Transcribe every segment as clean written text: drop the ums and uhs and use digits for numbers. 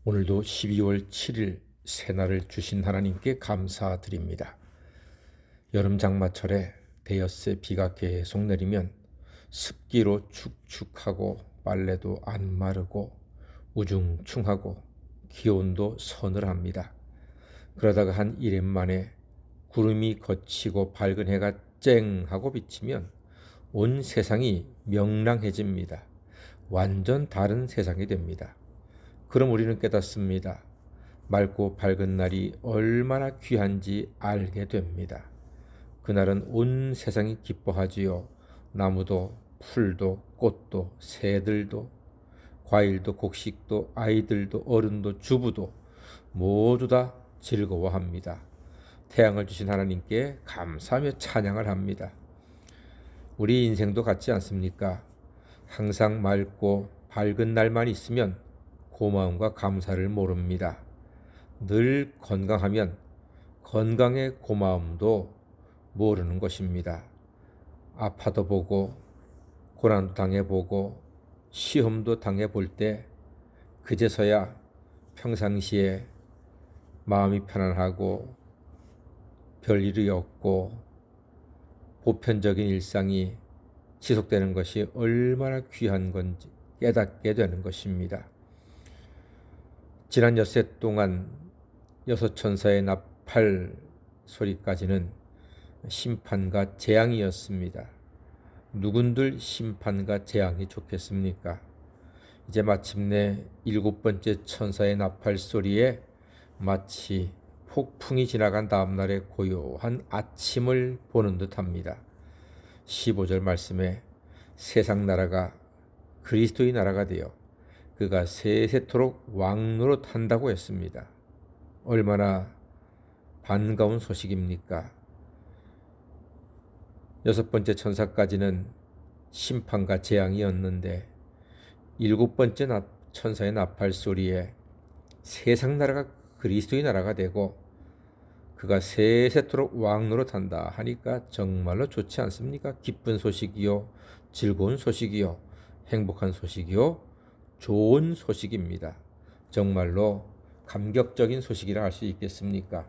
오늘도 12월 7일 새날을 주신 하나님께 감사드립니다. 여름 장마철에 대여섯 비가 계속 내리면 습기로 축축하고 빨래도 안 마르고 우중충하고 기온도 서늘합니다. 그러다가 한 1년 만에 구름이 걷히고 밝은 해가 쨍 하고 비치면 온 세상이 명랑해집니다. 완전 다른 세상이 됩니다. 그럼 우리는 깨닫습니다. 맑고 밝은 날이 얼마나 귀한지 알게 됩니다. 그날은 온 세상이 기뻐하지요. 나무도 풀도 꽃도 새들도 과일도 곡식도 아이들도 어른도 주부도 모두 다 즐거워합니다. 태양을 주신 하나님께 감사하며 찬양을 합니다. 우리 인생도 같지 않습니까? 항상 맑고 밝은 날만 있으면 고마움과 감사를 모릅니다. 늘 건강하면 건강의 고마움도 모르는 것입니다. 아파도 보고 고난도 당해보고 시험도 당해볼 때 그제서야 평상시에 마음이 편안하고 별일이 없고 보편적인 일상이 지속되는 것이 얼마나 귀한 건지 깨닫게 되는 것입니다. 지난 엿새 동안 여섯 천사의 나팔 소리까지는 심판과 재앙이었습니다. 누군들 심판과 재앙이 좋겠습니까? 이제 마침내 일곱 번째 천사의 나팔 소리에 마치 폭풍이 지나간 다음날의 고요한 아침을 보는 듯합니다. 15절 말씀에 세상 나라가 그리스도의 나라가 되어 그가 세세토록 왕노릇 한다고 했습니다. 얼마나 반가운 소식입니까? 여섯 번째 천사까지는 심판과 재앙이었는데 일곱 번째 천사의 나팔 소리에 세상 나라가 그리스도의 나라가 되고 그가 세세토록 왕노릇 한다 하니까 정말로 좋지 않습니까? 기쁜 소식이요, 즐거운 소식이요, 행복한 소식이요, 좋은 소식입니다. 정말로 감격적인 소식이라 할 수 있겠습니까?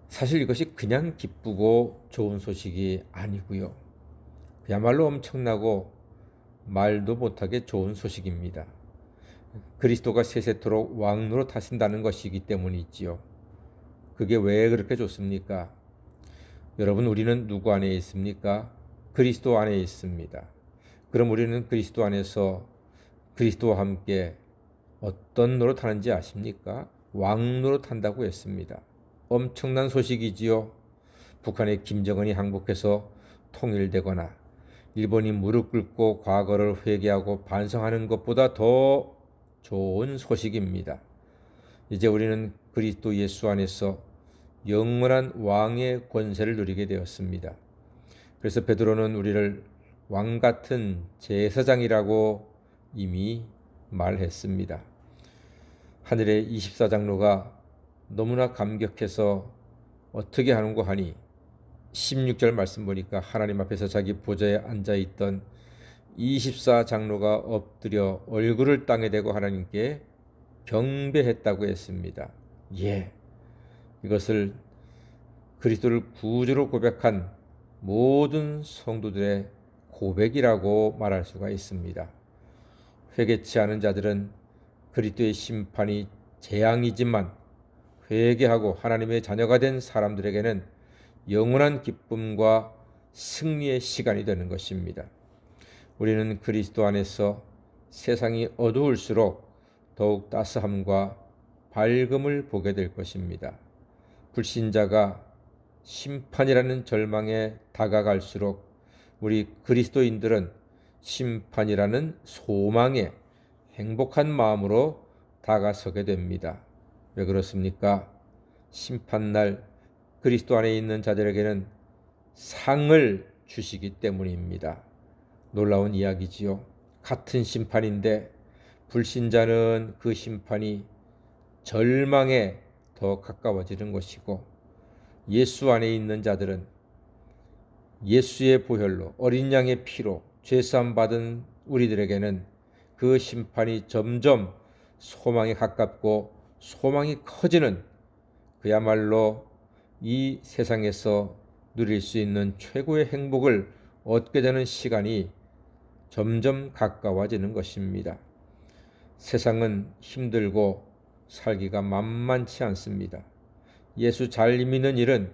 사실 이것이 그냥 기쁘고 좋은 소식이 아니고요. 그야말로 엄청나고 말도 못하게 좋은 소식입니다. 그리스도가 세세토록 왕노릇 하신다는 것이기 때문이지요. 그게 왜 그렇게 좋습니까? 여러분, 우리는 누구 안에 있습니까? 그리스도 안에 있습니다. 그럼 우리는 그리스도 안에서 그리스도와 함께 어떤 노릇하는지 아십니까? 왕노릇 한다고 했습니다. 엄청난 소식이지요. 북한의 김정은이 항복해서 통일되거나 일본이 무릎 꿇고 과거를 회개하고 반성하는 것보다 더 좋은 소식입니다. 이제 우리는 그리스도 예수 안에서 영원한 왕의 권세를 누리게 되었습니다. 그래서 베드로는 우리를 왕 같은 제사장이라고 이미 말했습니다. 하늘의 24장로가 너무나 감격해서 어떻게 하는고 하니 16절 말씀 보니까 하나님 앞에서 자기 보좌에 앉아있던 24장로가 엎드려 얼굴을 땅에 대고 하나님께 경배했다고 했습니다. 이것을 그리스도를 구주로 고백한 모든 성도들의 고백이라고 말할 수가 있습니다. 회개치 않은 자들은 그리스도의 심판이 재앙이지만 회개하고 하나님의 자녀가 된 사람들에게는 영원한 기쁨과 승리의 시간이 되는 것입니다. 우리는 그리스도 안에서 세상이 어두울수록 더욱 따스함과 밝음을 보게 될 것입니다. 불신자가 심판이라는 절망에 다가갈수록 우리 그리스도인들은 심판이라는 소망에 행복한 마음으로 다가서게 됩니다. 왜 그렇습니까? 심판날 그리스도 안에 있는 자들에게는 상을 주시기 때문입니다. 놀라운 이야기지요. 같은 심판인데 불신자는 그 심판이 절망에 더 가까워지는 것이고 예수 안에 있는 자들은 예수의 보혈로 어린 양의 피로 죄사함 받은 우리들에게는 그 심판이 점점 소망이 가깝고 소망이 커지는, 그야말로 이 세상에서 누릴 수 있는 최고의 행복을 얻게 되는 시간이 점점 가까워지는 것입니다. 세상은 힘들고 살기가 만만치 않습니다. 예수 잘 믿는 일은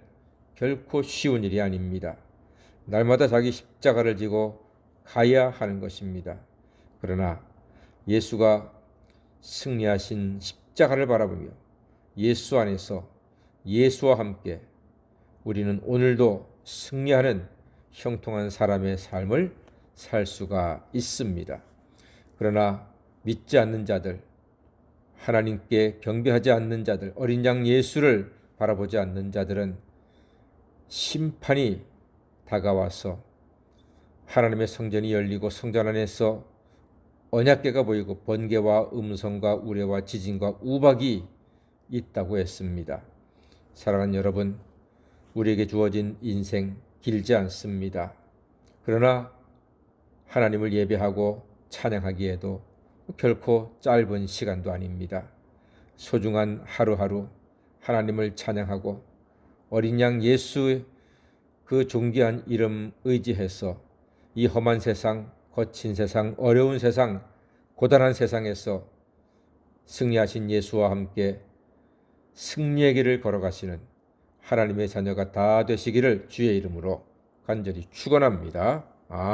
결코 쉬운 일이 아닙니다. 날마다 자기 십자가를 지고 가야 하는 것입니다. 그러나 예수가 승리하신 십자가를 바라보며 예수 안에서 예수와 함께 우리는 오늘도 승리하는 형통한 사람의 삶을 살 수가 있습니다. 그러나 믿지 않는 자들, 하나님께 경배하지 않는 자들, 어린 양 예수를 바라보지 않는 자들은 심판이 다가와서 하나님의 성전이 열리고 성전 안에서 언약궤가 보이고 번개와 음성과 우레와 지진과 우박이 있다고 했습니다. 사랑하는 여러분, 우리에게 주어진 인생 길지 않습니다. 그러나 하나님을 예배하고 찬양하기에도 결코 짧은 시간도 아닙니다. 소중한 하루하루 하나님을 찬양하고 어린 양 예수의 그 존귀한 이름 의지해서 이 험한 세상, 거친 세상, 어려운 세상, 고단한 세상에서 승리하신 예수와 함께 승리의 길을 걸어가시는 하나님의 자녀가 다 되시기를 주의 이름으로 간절히 축원합니다. 아멘.